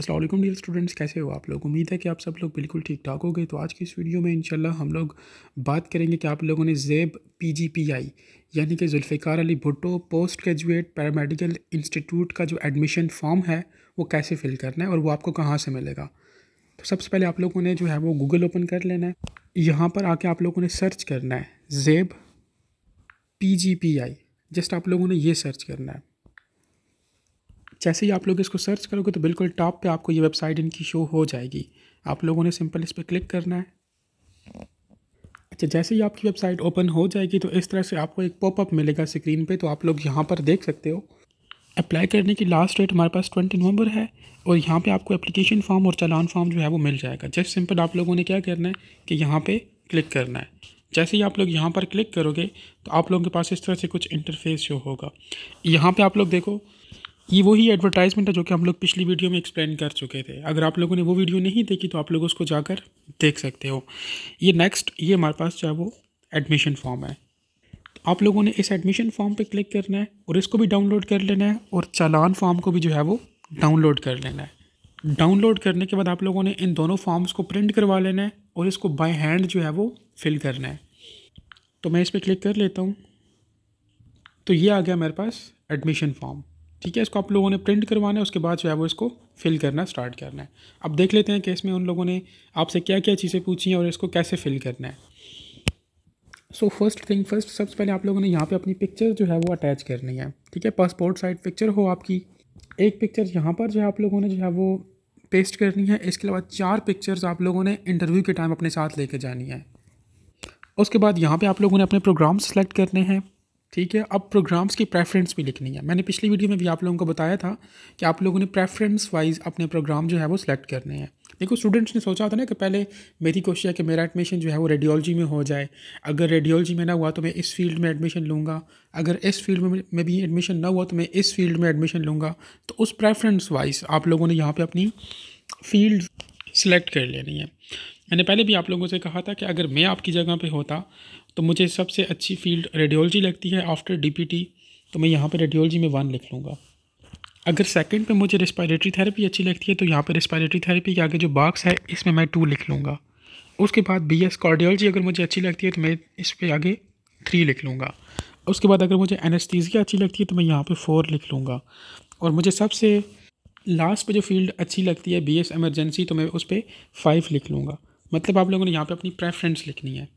अस्सलाम वालेकुम dear students, कैसे हो आप लोग। उम्मीद है कि आप सब लोग बिल्कुल ठीक ठाक हो गए। तो आज की इस वीडियो में इंशाल्लाह हम लोग बात करेंगे कि आप लोगों ने ज़ेब PGPI यानी कि Zulfikar Ali Bhutto post graduate paramedical institute का जो एडमिशन फॉर्म है वो कैसे फ़िल करना है और वो आपको कहाँ से मिलेगा। तो सबसे पहले आप लोगों ने जो है वो गूगल ओपन कर लेना है। यहाँ पर आके आप लोगों ने सर्च करना है ज़ेब PGPI। जस्ट आप लोगों ने ये सर्च करना है। जैसे ही आप लोग इसको सर्च करोगे तो बिल्कुल टॉप पे आपको ये वेबसाइट इनकी शो हो जाएगी। आप लोगों ने सिंपल इस पर क्लिक करना है। अच्छा, जैसे ही आपकी वेबसाइट ओपन हो जाएगी तो इस तरह से आपको एक पॉपअप मिलेगा स्क्रीन पे। तो आप लोग यहाँ पर देख सकते हो अप्लाई करने की लास्ट डेट हमारे पास 20 नवंबर है और यहाँ पे आपको एप्लीकेशन फॉर्म और चालान फॉर्म जो है वो मिल जाएगा। जस्ट सिंपल आप लोगों ने क्या करना है कि यहाँ पे क्लिक करना है। जैसे ही आप लोग यहाँ पर क्लिक करोगे तो आप लोगों के पास इस तरह से कुछ इंटरफेस शो होगा। यहाँ पे आप लोग देखो, ये वही एडवर्टाइजमेंट है जो कि हम लोग पिछली वीडियो में एक्सप्लेन कर चुके थे। अगर आप लोगों ने वो वीडियो नहीं देखी तो आप लोग उसको जाकर देख सकते हो। ये हमारे पास जो है वो एडमिशन फॉर्म है। तो आप लोगों ने इस एडमिशन फॉर्म पे क्लिक करना है और इसको भी डाउनलोड कर लेना है और चालान फॉर्म को भी जो है वो डाउनलोड कर लेना है। डाउनलोड करने के बाद आप लोगों ने इन दोनों फॉर्म्स को प्रिंट करवा लेना है और इसको बाय हैंड जो है वो फिल करना है। तो मैं इस पर क्लिक कर लेता हूँ। तो ये आ गया मेरे पास एडमिशन फॉर्म। ठीक है, इसको आप लोगों ने प्रिंट करवाना है, उसके बाद जो है वो इसको फिल करना स्टार्ट करना है। अब देख लेते हैं कि इसमें उन लोगों ने आपसे क्या क्या चीज़ें पूछी हैं और इसको कैसे फिल करना है। सो फर्स्ट थिंग फर्स्ट, सबसे पहले आप लोगों ने यहाँ पे अपनी पिक्चर जो है वो अटैच करनी है। ठीक है, पासपोर्ट साइज पिक्चर हो आपकी। एक पिक्चर यहाँ पर जो है आप लोगों ने जो है वो पेस्ट करनी है। इसके अलावा 4 पिक्चर्स आप लोगों ने इंटरव्यू के टाइम अपने साथ लेके जानी है। उसके बाद यहाँ पे आप लोगों ने अपने प्रोग्राम्स सेलेक्ट करने हैं। ठीक है, अब प्रोग्राम्स की प्रेफरेंस भी लिखनी है। मैंने पिछली वीडियो में भी आप लोगों को बताया था कि आप लोगों ने प्रेफरेंस वाइज अपने प्रोग्राम जो है वो सिलेक्ट करने हैं। देखो, स्टूडेंट्स ने सोचा था ना कि पहले मेरी कोशिश है कि मेरा एडमिशन जो है वो रेडियोलॉजी में हो जाए। अगर रेडियोलॉजी में ना हुआ तो मैं इस फील्ड में एडमिशन लूँगा, अगर इस फील्ड में भी एडमिशन ना हुआ तो मैं इस फील्ड में एडमिशन लूँगा। तो उस प्रेफरेंस वाइज आप लोगों ने यहाँ पर अपनी फील्ड सेलेक्ट कर लेनी है। मैंने पहले भी आप लोगों से कहा था कि अगर मैं आपकी जगह पे होता तो मुझे सबसे अच्छी फील्ड रेडियोलॉजी लगती है आफ्टर DPT। तो मैं यहाँ पे रेडियोलॉजी में 1 लिख लूँगा। अगर सेकंड पे मुझे रेस्पिरेटरी थेरेपी अच्छी लगती है तो यहाँ पे रेस्पिरेटरी थेरेपी के आगे जो बॉक्स है इसमें मैं 2 लिख लूँगा। उसके बाद BS कार्डियोलॉजी अगर मुझे अच्छी लगती है तो मैं इस पर आगे 3 लिख लूँगा। उसके बाद अगर मुझे एनेस्थीसिया अच्छी लगती है तो मैं यहाँ पर 4 लिख लूँगा। और मुझे सबसे लास्ट पे जो फील्ड अच्छी लगती है BS एमरजेंसी, तो मैं उस पर 5 लिख लूँगा। मतलब आप लोगों ने यहाँ पे अपनी प्रेफरेंस लिखनी है।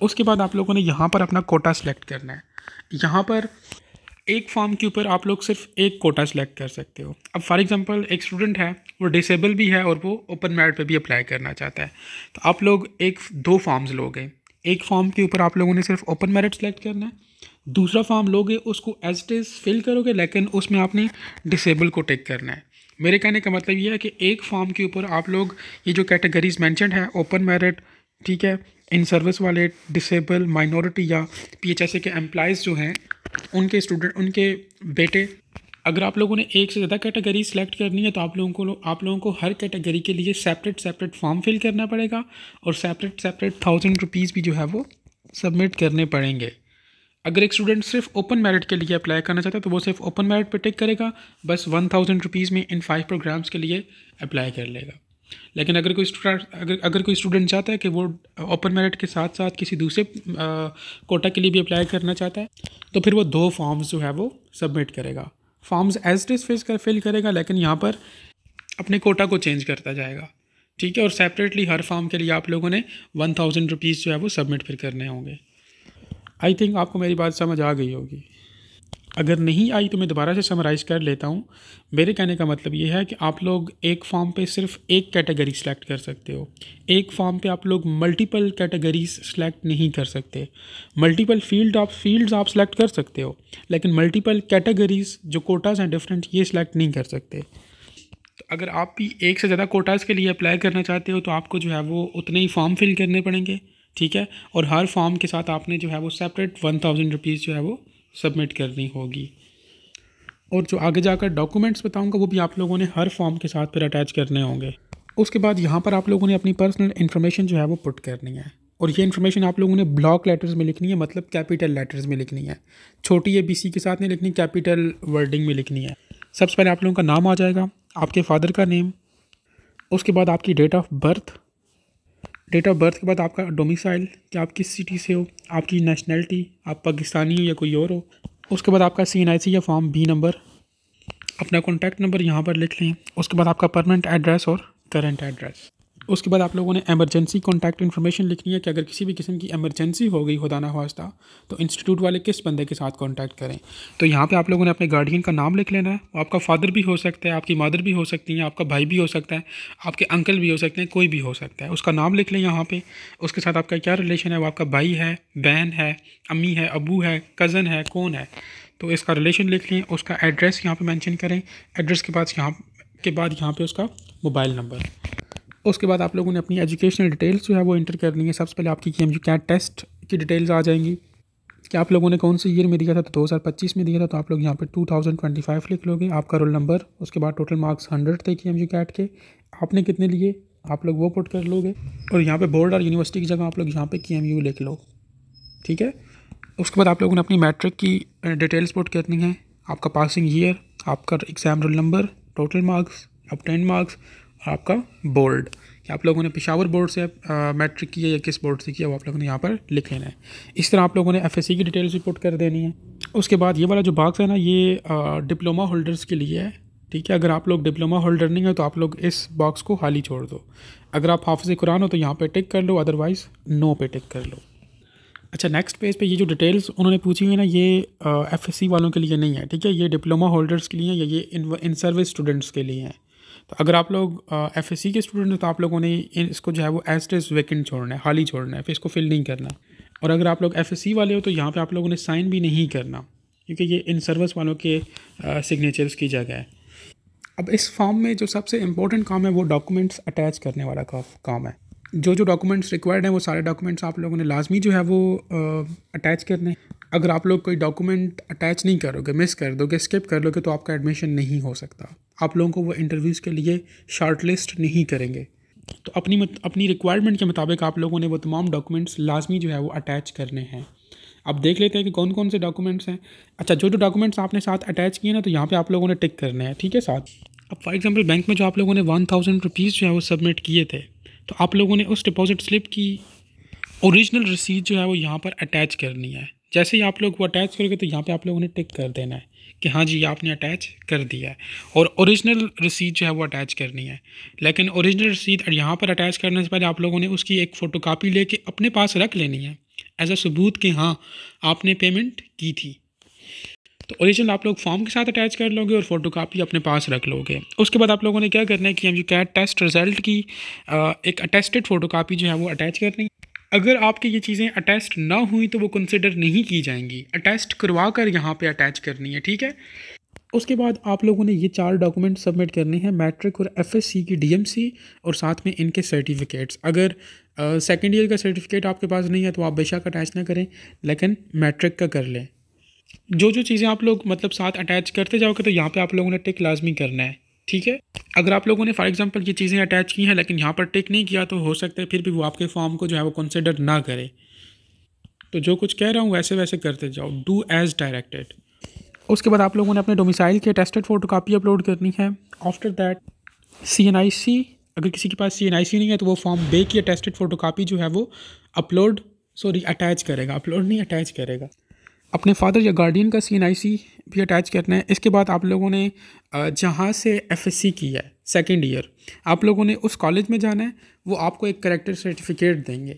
उसके बाद आप लोगों ने यहाँ पर अपना कोटा सेलेक्ट करना है। यहाँ पर एक फॉर्म के ऊपर आप लोग सिर्फ एक कोटा सेलेक्ट कर सकते हो। अब फॉर एग्जांपल एक स्टूडेंट है, वो डिसेबल भी है और वो ओपन मेरिट पे भी अप्लाई करना चाहता है। तो आप लोग 2 फॉर्म्स लोगे। एक फॉर्म के ऊपर आप लोगों ने सिर्फ ओपन मेरिट सेलेक्ट करना है। दूसरा फॉर्म लोगे, उसको एज इट इज़ फिल करोगे, लेकिन उसमें आपने डिसेबल को टिक करना है। मेरे कहने का मतलब ये है कि एक फॉर्म के ऊपर आप लोग ये जो कैटेगरीज मेंशन है, ओपन मेरिट, ठीक है, इन सर्विस वाले, डिसेबल, माइनॉरिटी या PHSA के एम्प्लॉयज़ जो हैं उनके स्टूडेंट, उनके बेटे, अगर आप लोगों ने एक से ज़्यादा कैटेगरी सेलेक्ट करनी है तो आप लोगों को हर कैटेगरी के लिए सेपरेट फॉर्म फिल करना पड़ेगा और सेपरेट 1000 रुपीज़ भी जो है वो सबमिट करने पड़ेंगे। अगर एक स्टूडेंट सिर्फ ओपन मेरिट के लिए अप्लाई करना चाहता है तो वो सिर्फ ओपन मेरिट पे टिक करेगा, बस 1000 रुपीज़ में इन 5 प्रोग्राम्स के लिए अप्लाई कर लेगा। लेकिन अगर कोई स्टूडेंट चाहता है कि वो ओपन मेरिट के साथ साथ किसी दूसरे कोटा के लिए भी अप्लाई करना चाहता है तो फिर वो 2 फॉर्म्स जो है वो सबमिट करेगा। Forms as it is fill करेगा, लेकिन यहाँ पर अपने कोटा को चेंज करता जाएगा। ठीक है, और सेपरेटली हर फॉर्म के लिए आप लोगों ने 1000 रुपीज़ जो है वो सबमिट फिर करने होंगे। आई थिंक आपको मेरी बात समझ आ गई होगी। अगर नहीं आई तो मैं दोबारा से समराइज़ कर लेता हूँ। मेरे कहने का मतलब ये है कि आप लोग एक फॉर्म पे सिर्फ एक कैटेगरी सेलेक्ट कर सकते हो। एक फॉर्म पे आप लोग मल्टीपल कैटेगरीज सेलेक्ट नहीं कर सकते। मल्टीपल फील्ड्स आप सेलेक्ट कर सकते हो, लेकिन मल्टीपल कैटेगरीज जो कोटाज हैं डिफरेंट, ये सिलेक्ट नहीं कर सकते। तो अगर आप भी एक से ज़्यादा कोटाज के लिए अप्लाई करना चाहते हो तो आपको जो है वो उतने ही फॉर्म फिल करने पड़ेंगे। ठीक है, और हर फॉर्म के साथ आपने जो है वो सेपरेट 1000 रुपीज़ जो है वो सबमिट करनी होगी। और जो आगे जाकर डॉक्यूमेंट्स बताऊंगा वो भी आप लोगों ने हर फॉर्म के साथ फिर अटैच करने होंगे। उसके बाद यहाँ पर आप लोगों ने अपनी पर्सनल इन्फॉर्मेशन जो है वो पुट करनी है और ये इन्फॉर्मेशन आप लोगों ने ब्लॉक लेटर्स में लिखनी है, मतलब कैपिटल लेटर्स में लिखनी है। छोटी ABC के साथ नहीं लिखनी, कैपिटल वर्डिंग में लिखनी है। सबसे पहले आप लोगों का नाम आ जाएगा, आपके फादर का नेम, उसके बाद आपकी date of birth, date of birth के बाद आपका डोमिसाइल कि आप किस सिटी से हो, आपकी नेशनैलिटी, आप पाकिस्तानी हो या कोई और हो। उसके बाद आपका CNIC या फॉर्म B नंबर, अपना कॉन्टैक्ट नंबर यहाँ पर लिख लें। उसके बाद आपका परमानेंट एड्रेस और करंट एड्रेस। उसके बाद आप लोगों ने एमरजेंसी कॉन्टैक्ट इन्फॉर्मेशन लिखनी है कि अगर किसी भी किस्म की एमरजेंसी हो गई खुदा ना खास्ता तो इंस्टीट्यूट वाले किस बंदे के साथ कॉन्टैक्ट करें। तो यहाँ पे आप लोगों ने अपने गार्डियन का नाम लिख लेना है। आपका फादर भी हो सकता है, आपकी मदर भी हो सकती हैं, आपका भाई भी हो सकता है, आपके अंकल भी हो सकते हैं, कोई भी हो सकता है। उसका नाम लिख लें यहाँ पे। उसके साथ आपका क्या रिलेशन है, वो आपका भाई है, बहन है, अम्मी है, अबू है, कज़न है, कौन है, तो इसका रिलेशन लिख लें। उसका एड्रेस यहाँ पे मेंशन करें। एड्रेस के बाद यहाँ पे उसका मोबाइल नंबर। उसके बाद आप लोगों ने अपनी एजुकेशनल डिटेल्स जो है वो एंटर करनी है। सबसे पहले आपकी KMU कैट टेस्ट की डिटेल्स आ जाएंगी कि आप लोगों ने कौन से ईयर में दिया था। तो 2025 में दिया था, तो आप लोग यहाँ पे 2025 लिख लोगे। आपका रोल नंबर, उसके बाद टोटल मार्क्स 100 थे KMU कैट के, आपने कितने लिए आप लोग वो पुट कर लोगे। और यहाँ पे बोर्ड और यूनिवर्सिटी की जगह आप लोग यहाँ पे KMU लिख लो, ठीक है। उसके बाद आप लोगों ने अपनी मैट्रिक की डिटेल्स पुट करनी है। आपका पासिंग ईयर, आपका exam roll number, total marks, obtained marks और आपका बोर्ड कि आप लोगों ने पेशावर बोर्ड से मैट्रिक किया या किस बोर्ड से किया, वो आप लोगों ने यहाँ पर लिख लेना है। इस तरह आप लोगों ने FSC की डिटेल्स भी पुट कर देनी है। उसके बाद ये वाला जो बॉक्स है ना, ये डिप्लोमा होल्डर्स के लिए है, ठीक है। अगर आप लोग डिप्लोमा होल्डर नहीं हो तो आप लोग इस बॉक्स को खाली छोड़ दो। अगर आप हाफिज़ कुरान हो तो यहाँ पर टिक कर लो, अदरवाइज़ नो पे टिक कर लो। अच्छा, नेक्स्ट पेज पे ये जो डिटेल्स उन्होंने पूछी हुई है ना, ये FSC वालों के लिए नहीं है, ठीक है। ये डिप्लोमा होल्डर्स के लिए है या ये इन सर्विस स्टूडेंट्स के लिए हैं। तो अगर आप लोग FSC के स्टूडेंट हैं तो आप लोगों ने इसको जो है वो एज इट वैकेंट छोड़ना है, खाली छोड़ना है, फिर इसको फिल नहीं करना। और अगर आप लोग FSC वाले हो तो यहाँ पे आप लोगों ने साइन भी नहीं करना, क्योंकि ये इन सर्विस वालों के सिग्नेचर्स की जगह है। अब इस फॉर्म में जो सबसे इम्पोर्टेंट काम है वो डॉक्यूमेंट्स अटैच करने वाला काम है। जो डॉक्यूमेंट्स रिक्वायर्ड हैं वो सारे डॉक्यूमेंट्स आप लोगों ने लाजमी जो है वो अटैच करने। अगर आप लोग कोई डॉक्यूमेंट अटैच नहीं करोगे, मिस कर दोगे, स्किप कर लोगे तो आपका एडमिशन नहीं हो सकता। आप लोगों को वो इंटरव्यूज़ के लिए शॉर्ट लिस्ट नहीं करेंगे। तो अपनी रिक्वायरमेंट के मुताबिक आप लोगों ने वो तमाम डॉक्यूमेंट्स लाजमी जो है वो अटैच करने हैं। अब देख लेते हैं कि कौन कौन से डॉक्यूमेंट्स हैं। अच्छा, जो डॉक्यूमेंट्स आपने साथ अटैच किए ना, तो यहाँ पे आप लोगों ने टिक करने हैं, ठीक है साथ। अब फॉर एग्जांपल बैंक में जो आप लोगों ने 1000 रुपीज़ जो है वो सबमिट किए थे, तो आप लोगों ने उस डिपॉजिट स्लिप की ओरिजिनल रसीद जो है वो यहाँ पर अटैच करनी है। जैसे ही आप लोग वो अटैच करोगे तो यहाँ पे आप लोगों ने टिक कर देना है कि हाँ जी आपने अटैच कर दिया है, और ओरिजिनल रसीद जो है वो अटैच करनी है। लेकिन ओरिजिनल रसीद यहाँ पर अटैच करने से पहले आप लोगों ने उसकी एक फ़ोटोकॉपी लेके अपने पास रख लेनी है एज अ सबूत कि हाँ आपने पेमेंट की थी। तो ओरिजिनल आप लोग फॉर्म के साथ अटैच कर लोगे और फोटोकॉपी अपने पास रख लोगे। उसके बाद आप लोगों ने क्या करना है कि KMU कैट टेस्ट रिज़ल्ट की एक अटेस्टेड फ़ोटोकॉपी जो है वो अटैच करनी है। अगर आपकी ये चीज़ें अटेस्ट ना हुई तो वो कंसिडर नहीं की जाएंगी, अटेस्ट करवा कर यहाँ पे अटैच करनी है, ठीक है। उसके बाद आप लोगों ने ये 4 डॉक्यूमेंट सबमिट करने हैं, मैट्रिक और FSC की DMC और साथ में इनके सर्टिफिकेट्स। अगर सेकेंड ईयर का सर्टिफिकेट आपके पास नहीं है तो आप बेशक अटैच ना करें, लेकिन मैट्रिक का कर लें। जो चीज़ें आप लोग मतलब साथ अटैच करते जाओगे तो यहाँ पे आप लोगों ने टिक लाजमी करना है, ठीक है। अगर आप लोगों ने फॉर एग्जांपल ये चीज़ें अटैच की हैं लेकिन यहाँ पर टिक नहीं किया तो हो सकता है फिर भी वो आपके फॉर्म को जो है वो कंसिडर ना करे। तो जो कुछ कह रहा हूँ वैसे वैसे करते जाओ, डू एज डायरेक्टेड। उसके बाद आप लोगों ने अपने डोमिसाइल की अटेस्टेड फ़ोटोकॉपी अपलोड करनी है। आफ्टर दैट CNIC, अगर किसी के पास CNIC नहीं है तो वो फॉर्म बे की अटेस्टेड फ़ोटोकॉपी जो है वो अटैच करेगा, अपलोड नहीं अटैच करेगा। अपने फादर या गार्डियन का CNIC भी अटैच करना है। इसके बाद आप लोगों ने जहाँ से FSC की है सेकेंड ईयर, आप लोगों ने उस कॉलेज में जाना है, वो आपको एक कैरेक्टर सर्टिफिकेट देंगे।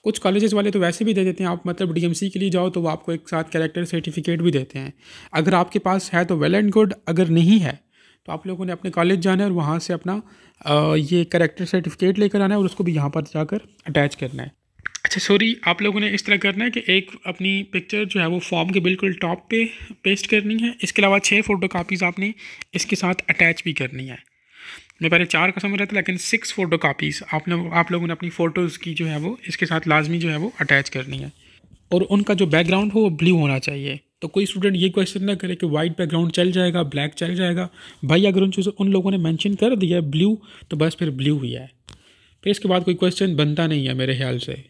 कुछ कॉलेजेस वाले तो वैसे भी दे देते हैं, आप मतलब DMC के लिए जाओ तो वो आपको एक साथ कैरेक्टर सर्टिफिकेट भी देते हैं। अगर आपके पास है तो वेल एंड गुड, अगर नहीं है तो आप लोगों ने अपने कॉलेज जाना है और वहाँ से अपना ये कैरेक्टर सर्टिफिकेट लेकर आना है और उसको भी यहाँ पर जाकर अटैच करना है। अच्छा सॉरी, आप लोगों ने इस तरह करना है कि एक अपनी पिक्चर जो है वो फॉर्म के बिल्कुल टॉप पे पेस्ट करनी है। इसके अलावा 6 फ़ोटोकॉपीज़ आपने इसके साथ अटैच भी करनी है। मैं पहले 4 का समझ रहा था लेकिन 6 फ़ोटोकॉपीज़ आप लोगों ने अपनी फ़ोटोज़ की जो है वो इसके साथ लाजमी जो है वो अटैच करनी है। और उनका जो बैकग्राउंड हो वो ब्लू होना चाहिए। तो कोई स्टूडेंट ये क्वेश्चन ना करे कि वाइट बैकग्राउंड चल जाएगा, ब्लैक चल जाएगा। भाई अगर उन लोगों ने मेंशन कर दिया है ब्लू तो बस फिर ब्लू ही है, फिर इसके बाद कोई क्वेश्चन बनता नहीं है मेरे ख्याल से।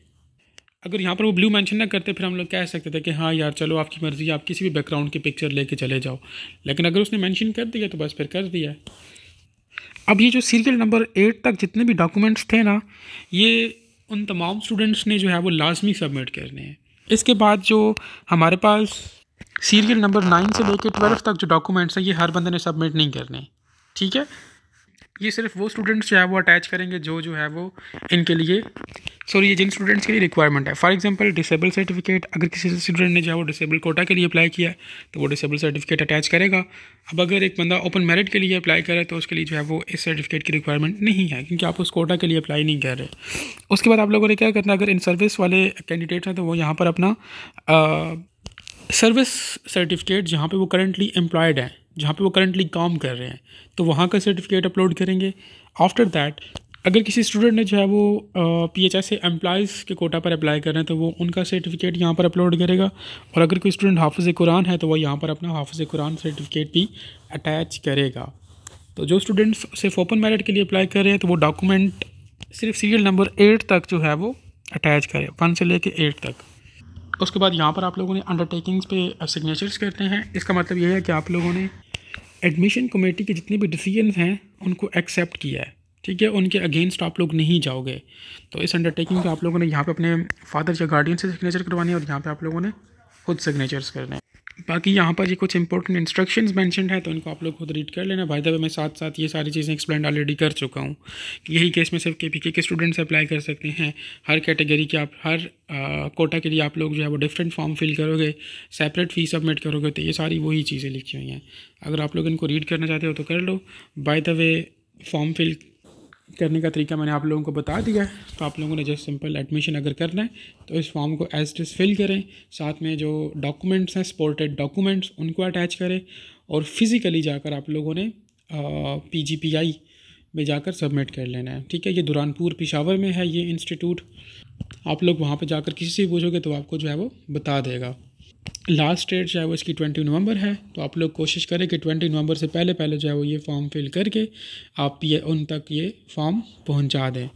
अगर यहाँ पर वो ब्लू मेंशन ना करते फिर हम लोग कह सकते थे कि हाँ यार चलो आपकी मर्ज़ी, आप किसी भी बैकग्राउंड की पिक्चर लेके चले जाओ। लेकिन अगर उसने मेंशन कर दिया तो बस फिर कर दिया है। अब ये जो सीरियल नंबर 8 तक जितने भी डॉक्यूमेंट्स थे ना, ये उन तमाम स्टूडेंट्स ने जो है वो लाजमी सबमिट करने हैं। इसके बाद जो हमारे पास सीरियल नंबर 9 से लेकर 12 तक जो डॉक्यूमेंट्स हैं, ये हर बंदे ने सबमिट नहीं करने, ठीक है। ये सिर्फ वो स्टूडेंट्स जो है वो अटैच करेंगे जो है वो इनके लिए ये जिन स्टूडेंट्स के लिए रिक्वायरमेंट है। फॉर एग्जांपल डिसेबल सर्टिफिकेट, अगर किसी स्टूडेंट ने जो है वो डिसेबल कोटा के लिए अप्लाई किया है तो वो डिसेबल सर्टिफिकेट अटैच करेगा। अब अगर एक बंदा ओपन मेरिट के लिए अप्लाई करे तो उसके लिए जो है वो इस सर्टिफिकेट की रिक्वायरमेंट नहीं है, क्योंकि आप उस कोटा के लिए अप्लाई नहीं कर रहे। उसके बाद आप लोगों ने क्या करना, अगर इन सर्विस वाले कैंडिडेट्स हैं तो वो यहाँ पर अपना सर्विस सर्टिफिकेट जहाँ पे वो करंटली एम्प्लॉयड हैं, जहाँ पे वो करंटली काम कर रहे हैं, तो वहाँ का सर्टिफिकेट अपलोड करेंगे। आफ्टर दैट अगर किसी स्टूडेंट ने जो है वो PHS से एम्प्लॉयज़ के कोटा पर अप्लाई कर रहे हैं तो वो उनका सर्टिफिकेट यहाँ पर अपलोड करेगा। और अगर कोई स्टूडेंट हाफिज़ कुरान है तो वो यहाँ पर अपना हाफिज़ कुरान सर्टिफिकेट भी अटैच करेगा। तो जो स्टूडेंट्स सिर्फ ओपन मेरिट के लिए अप्लाई कर रहे हैं तो वो डॉक्यूमेंट सिर्फ सीरियल नंबर 8 तक जो है वो अटैच करें, 1 से लेकर 8 तक। उसके बाद यहाँ पर आप लोगों ने अंडरटेकिंग्स पे सिग्नेचर्स करते हैं। इसका मतलब ये है कि आप लोगों ने एडमिशन कमेटी के जितने भी डिसीजंस हैं उनको एक्सेप्ट किया है, ठीक है, उनके अगेंस्ट आप लोग नहीं जाओगे। तो इस अंडरटेकिंग पे आप लोगों ने यहाँ पे अपने फादर या गार्डियन से सिग्नेचर करवानी है और यहाँ पे आप लोगों ने खुद सिग्नेचर्स करने हैं। बाकी यहाँ पर ये कुछ इंपॉर्टेंट इंस्ट्रक्शंस मेंशन्ड है तो इनको आप लोग खुद रीड कर लेना। बाय द वे मैं साथ साथ ये सारी चीज़ें एक्सप्लेन ऑलरेडी कर चुका हूँ कि यही केस में सिर्फ KPK के स्टूडेंट्स अप्लाई कर सकते हैं। हर कैटेगरी के आप हर कोटा के लिए आप लोग जो है वो डिफरेंट फॉर्म फिल करोगे, सेपरेट फ़ी सबमिट करोगे, तो ये सारी वही चीज़ें लिखी हुई हैं। अगर आप लोग इनको रीड करना चाहते हो तो कर लो। By the way form fill करने का तरीका मैंने आप लोगों को बता दिया है। तो आप लोगों ने जस्ट सिंपल एडमिशन अगर करना है तो इस फॉर्म को एज इट फिल करें, साथ में जो डॉक्यूमेंट्स हैं सपोर्टेड डॉक्यूमेंट्स उनको अटैच करें और फिज़िकली जाकर आप लोगों ने PGPI में जाकर सबमिट कर लेना है, ठीक है। ये दुरानपुर पेशावर में है ये इंस्टीट्यूट। आप लोग वहाँ पर जाकर किसी से पूछोगे तो आपको जो है वो बता देगा। लास्ट डेट जो है वो इसकी 20 नवंबर है। तो आप लोग कोशिश करें कि 20 नवंबर से पहले जो है वो ये फॉर्म फिल करके आप ये उन तक ये फॉर्म पहुंचा दें।